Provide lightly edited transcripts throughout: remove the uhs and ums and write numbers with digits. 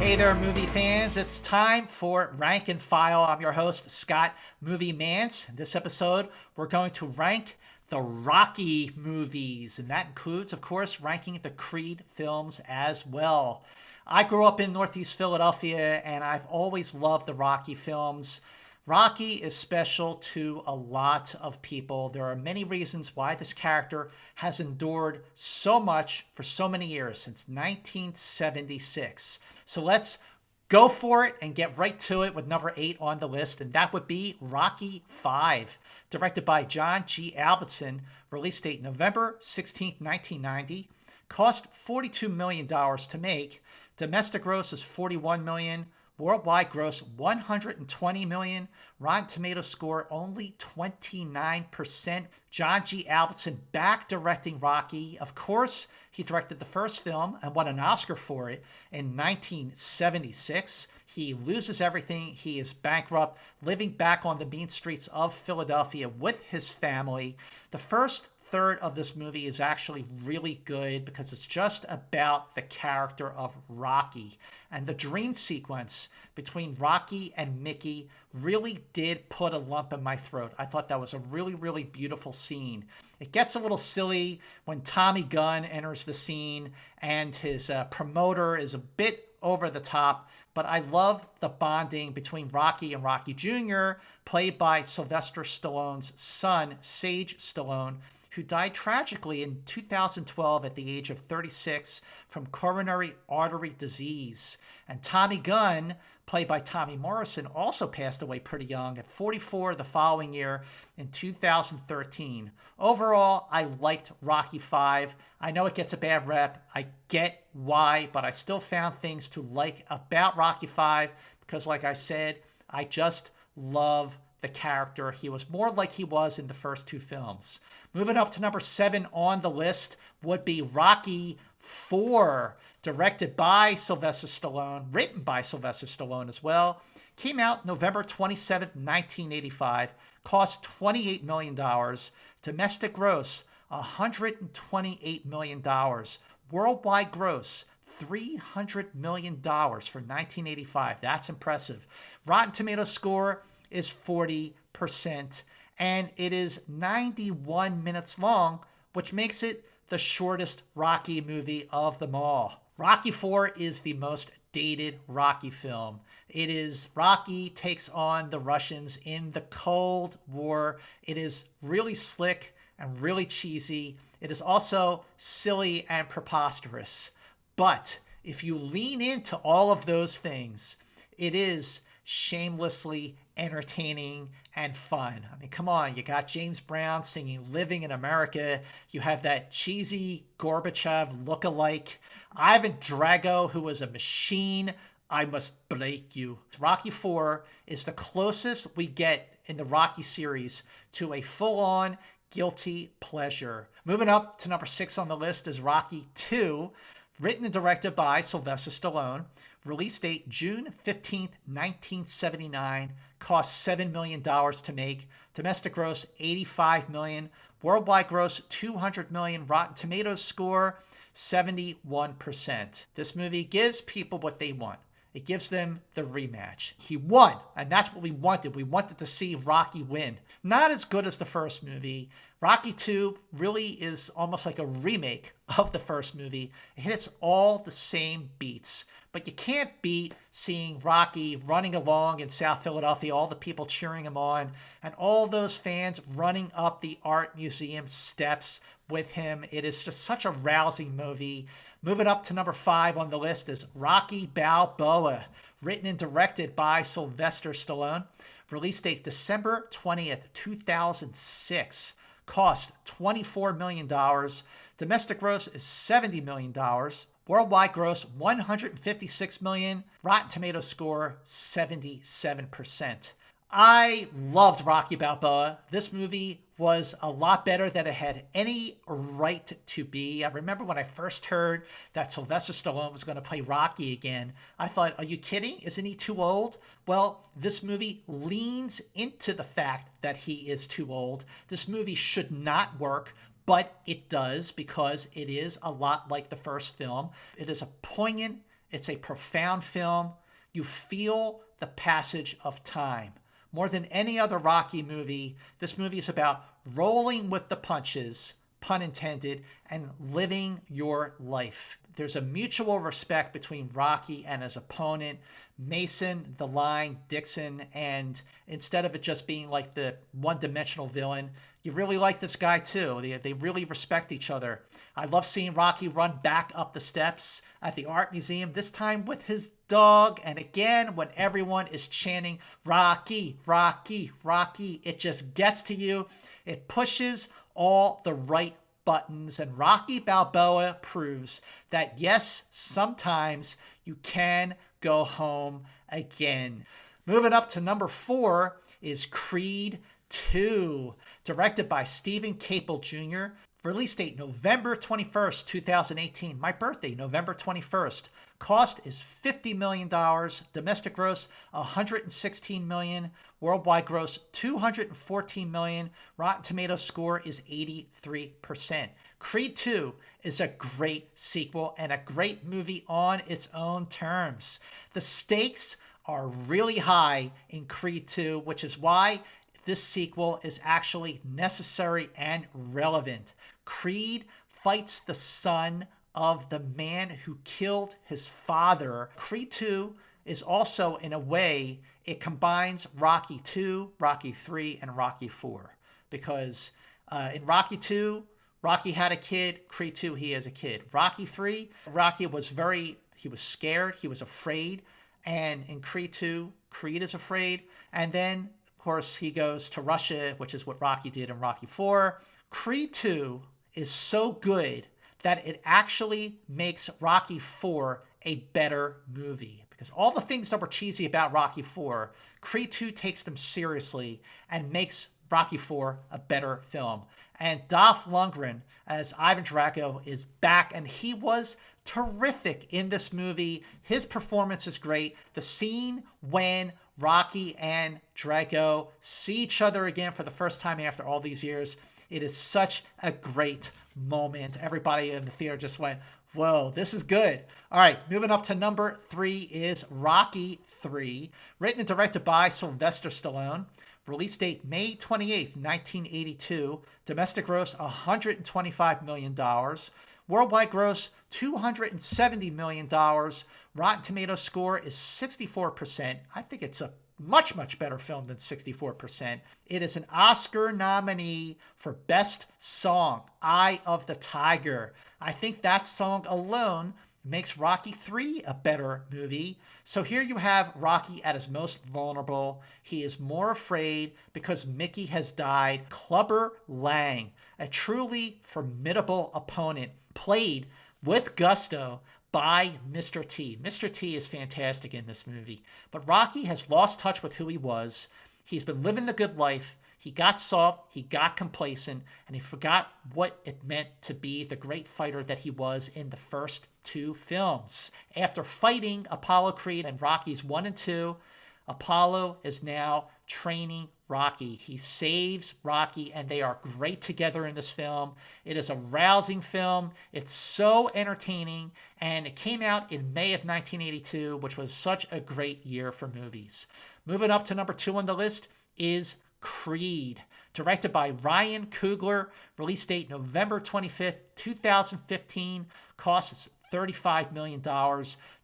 Hey there, movie fans. It's time for Rank and File. I'm your host, Scott Movie Mantz. In this episode, we're going to rank the Rocky movies, and that includes, of course, ranking the Creed films as well. I grew up in Northeast Philadelphia, and I've always loved the Rocky films. Rocky is special to a lot of people. There are many reasons why this character has endured so much for so many years, since 1976. So let's go for it and get right to it with number 8 on the list, and that would be Rocky 5, directed by John G. Avildsen, release date November 16, 1990, cost $42 million to make, domestic gross is $41 million, worldwide gross $120 million. Rotten Tomatoes score only 29%. John G. Avildsen back directing Rocky. Of course, he directed the first film and won an Oscar for it in 1976. He loses everything. He is bankrupt, living back on the mean streets of Philadelphia with his family. The first third of this movie is actually really good because it's just about the character of Rocky. And the dream sequence between Rocky and Mickey really did put a lump in my throat. I thought that was a really, really beautiful scene. It gets a little silly when Tommy Gunn enters the scene and his promoter is a bit over the top, but I love the bonding between Rocky and Rocky Jr., played by Sylvester Stallone's son, Sage Stallone, who died tragically in 2012 at the age of 36 from coronary artery disease. And Tommy Gunn, played by Tommy Morrison, also passed away pretty young at 44 the following year in 2013. Overall, I liked Rocky 5. I know it gets a bad rep. I get why, but I still found things to like about Rocky 5 because, like I said, I just love the character. He was more like he was in the first two films. Moving up to number 7 on the list would be Rocky 4, directed by Sylvester Stallone, written by Sylvester Stallone as well. Came out November 27, 1985, cost $28 million, domestic gross $128 million, worldwide gross $300 million for 1985. That's impressive. Rotten Tomatoes score is 40%, and it is 91 minutes long, which makes it the shortest Rocky movie of them all. Rocky 4 is the most dated Rocky film. It is Rocky takes on the Russians in the Cold War. It is really slick and really cheesy. It is also silly and preposterous. But if you lean into all of those things, it is shamelessly entertaining and fun. I mean, come on, you got James Brown singing Living in America. You have that cheesy Gorbachev look-alike. Ivan Drago, who was a machine. I must break you. Rocky 4 is the closest we get in the Rocky series to a full-on guilty pleasure. Moving up to number 6 on the list is Rocky 2, written and directed by Sylvester Stallone. Release date June 15th, 1979. Cost $7 million to make. Domestic gross $85 million. Worldwide gross $200 million. Rotten Tomatoes score 71%. This movie gives people what they want. It gives them the rematch. He won, and that's what we wanted. We wanted to see Rocky win. Not as good as the first movie. Rocky 2 really is almost like a remake of the first movie. It hits all the same beats. But you can't beat seeing Rocky running along in South Philadelphia, all the people cheering him on, and all those fans running up the art museum steps with him. It is just such a rousing movie. Moving up to number 5 on the list is Rocky Balboa, written and directed by Sylvester Stallone. Release date December 20th, 2006. Cost $24 million. Domestic gross is $70 million. Worldwide gross $156 million. Rotten Tomatoes score 77%. I loved Rocky Balboa. This movie was a lot better than it had any right to be. I remember when I first heard that Sylvester Stallone was going to play Rocky again, I thought, are you kidding? Isn't he too old? Well, this movie leans into the fact that he is too old. This movie should not work, but it does because it is a lot like the first film. It is a poignant, It's a profound film. You feel the passage of time. More than any other Rocky movie, this movie is about rolling with the punches, pun intended, and living your life. There's a mutual respect between Rocky and his opponent, Mason, the Line, Dixon, and instead of it just being like the one-dimensional villain, you really like this guy too. They really respect each other. I love seeing Rocky run back up the steps at the art museum, this time with his dog. And again, when everyone is chanting, Rocky, Rocky, Rocky, it just gets to you. It pushes all the right buttons. And Rocky Balboa proves that, yes, sometimes you can go home again. Moving up to number 4 is Creed 2, directed by Stephen CAPLE Jr. Release date November 21st, 2018. My birthday, November 21st. Cost is $50 million. Domestic gross, $116 million. Worldwide gross, $214 million. Rotten Tomatoes score is 83%. Creed 2 is a great sequel and a great movie on its own terms. The stakes are really high in Creed 2, which is why this sequel is actually necessary and relevant. Creed fights the son of the man who killed his father. Creed 2 is also, in a way, it combines Rocky 2, Rocky 3, and Rocky 4. Because in Rocky 2, Rocky had a kid. Creed 2, he has a kid. Rocky 3, Rocky was he was scared. He was afraid. And in Creed 2, Creed is afraid. And then, of course, he goes to Russia, which is what Rocky did in Rocky 4. Creed 2 is so good that it actually makes Rocky 4 a better movie. Because all the things that were cheesy about Rocky 4, Creed 2 takes them seriously and makes Rocky 4 a better film. And Dolph Lundgren as Ivan Drago is back, and he was terrific in this movie. His performance is great. The scene when Rocky and Drago see each other again for the first time after all these years, it is such a great moment. Everybody in the theater just went, whoa, this is good. All right, moving up to number 3 is Rocky 3, written and directed by Sylvester Stallone. Release date May 28th, 1982. Domestic gross $125 million. Worldwide gross $270 million. Rotten Tomatoes score is 64%. I think it's a much, much better film than 64%. It is an Oscar nominee for Best Song, Eye of the Tiger. I think that song alone makes Rocky 3 a better movie. So here you have Rocky at his most vulnerable. He is more afraid because Mickey has died. Clubber Lang, a truly formidable opponent, played with gusto by Mr. T. Mr. T is fantastic in this movie. But Rocky has lost touch with who he was. He's been living the good life. He got soft, he got complacent, and he forgot what it meant to be the great fighter that he was in the first 2 films. After fighting Apollo Creed in Rockies 1 and 2, Apollo is now training Rocky. He saves Rocky, and they are great together in this film. It is a rousing film. It's so entertaining, and it came out in May of 1982, which was such a great year for movies. Moving up to number 2 on the list is Creed, directed by Ryan Coogler. Release date November 25th, 2015. Costs $35 million.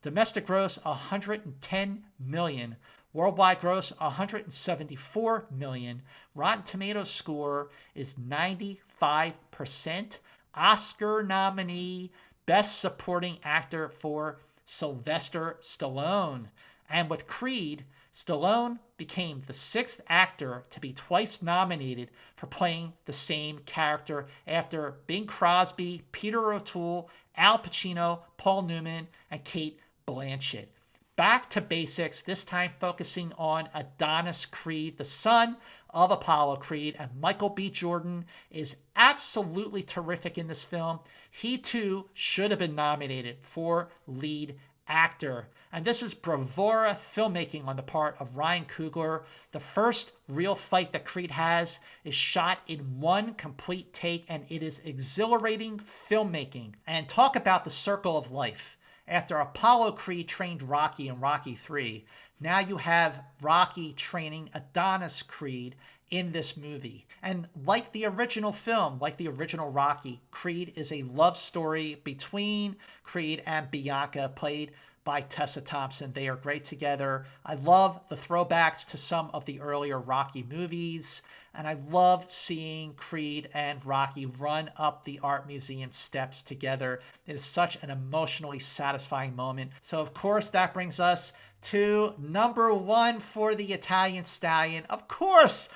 Domestic gross $110 million. Worldwide gross $174 million. Rotten Tomatoes score is 95%. Oscar nominee, Best Supporting Actor for Sylvester Stallone. And with Creed, Stallone became the 6th actor to be twice nominated for playing the same character after Bing Crosby, Peter O'Toole, Al Pacino, Paul Newman, and Cate Blanchett. Back to basics, this time focusing on Adonis Creed, the son of Apollo Creed, and Michael B. Jordan is absolutely terrific in this film. He too should have been nominated for lead actor. And this is bravura filmmaking on the part of Ryan Coogler. The first real fight that Creed has is shot in one complete take, and it is exhilarating filmmaking. And talk about the circle of life. After Apollo Creed trained Rocky in Rocky 3, now you have Rocky training Adonis Creed in this movie. And like the original film, like the original Rocky, Creed is a love story between Creed and Bianca, played by Tessa Thompson. They are great together. I love the throwbacks to some of the earlier Rocky movies, and I love seeing Creed and Rocky run up the art museum steps together. It is such an emotionally satisfying moment. So of course that brings us to number one for the Italian Stallion. Of course,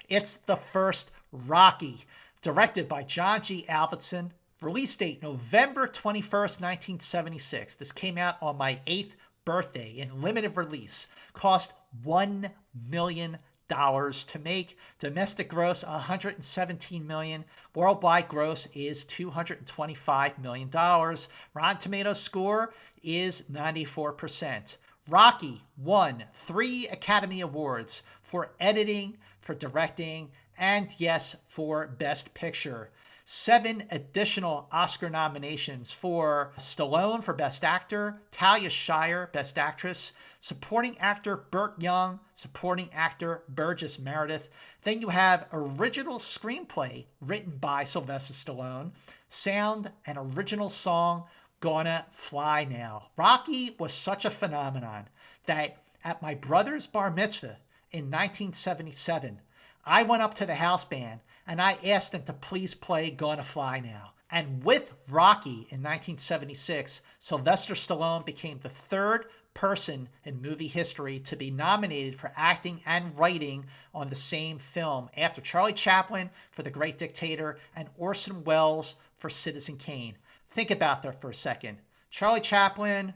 it's the first Rocky, directed by John G. Avildsen. Release date November 21st, 1976. This came out on my 8th birthday in limited release. Cost $1 million to make. Domestic gross $117 million. Worldwide gross is $225 million. Rotten Tomatoes score is 94%. Rocky won 3 Academy Awards for editing, for directing, and yes, for Best Picture. 7 additional Oscar nominations for Stallone for Best Actor, Talia Shire, Best Actress, Supporting Actor Burt Young, Supporting Actor Burgess Meredith. Then you have Original Screenplay written by Sylvester Stallone, Sound and Original Song Gonna Fly Now. Rocky was such a phenomenon that at my brother's bar mitzvah in 1977, I went up to the house band and I asked them to please play Gonna Fly Now. And with Rocky in 1976, Sylvester Stallone became the 3rd person in movie history to be nominated for acting and writing on the same film, after Charlie Chaplin for The Great Dictator and Orson Welles for Citizen Kane. Think about that for a second. Charlie Chaplin,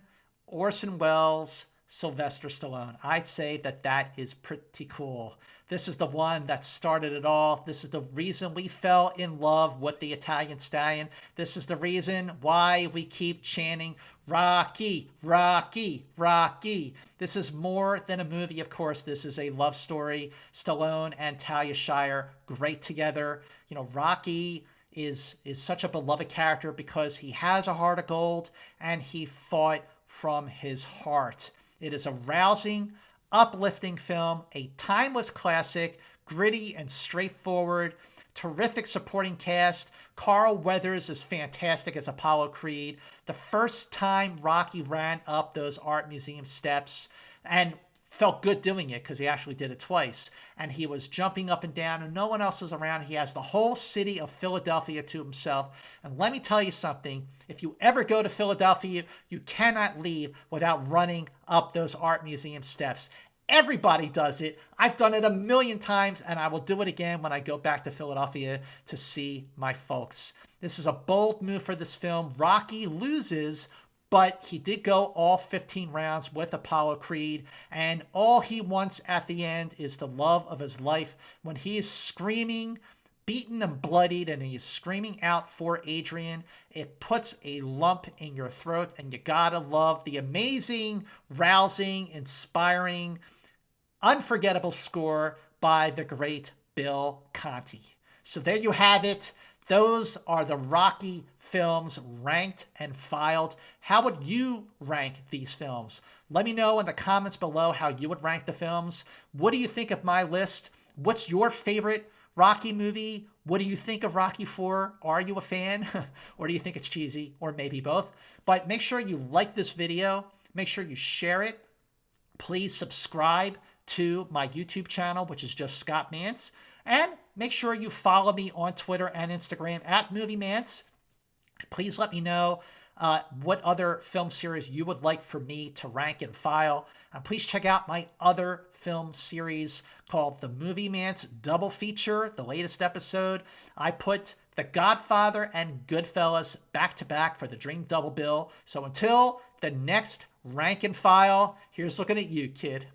Orson Welles, Sylvester Stallone. I'd say that is pretty cool. This is the one that started it all. This is the reason we fell in love with the Italian Stallion. This is the reason why we keep chanting, Rocky, Rocky, Rocky. This is more than a movie, of course. This is a love story. Stallone and Talia Shire, great together. You know, Rocky is such a beloved character because he has a heart of gold and he fought from his heart. It is a rousing, uplifting film, a timeless classic, gritty and straightforward, terrific supporting cast. Carl Weathers is fantastic as Apollo Creed. The first time Rocky ran up those art museum steps, and felt good doing it because he actually did it twice, and he was jumping up and down and no one else is around. He has the whole city of Philadelphia to himself. And let me tell you something, if you ever go to Philadelphia, you cannot leave without running up those art museum steps. Everybody does it. I've done it a million times, and I will do it again when I go back to Philadelphia to see my folks. This is a bold move for this film. Rocky loses, but he did go all 15 rounds with Apollo Creed, and all he wants at the end is the love of his life. When he is screaming, beaten and bloodied, and he's screaming out for Adrian, it puts a lump in your throat, and you gotta love the amazing, rousing, inspiring, unforgettable score by the great Bill Conti. So there you have it. Those are the Rocky films ranked and filed. How would you rank these films? Let me know in the comments below how you would rank the films. What do you think of my list? What's your favorite Rocky movie? What do you think of Rocky 4? Are you a fan? Or do you think it's cheesy? Or maybe both? But make sure you like this video. Make sure you share it. Please subscribe to my YouTube channel, which is just Scott Mantz. And make sure you follow me on Twitter and Instagram at MOVIEMANTZ. Please let me know what other film series you would like for me to rank and file. Please check out my other film series called the MOVIEMANTZ Double Feature, the latest episode. I put The Godfather and Goodfellas back to back for the Dream Double Bill. So until the next rank and file, here's looking at you, kid.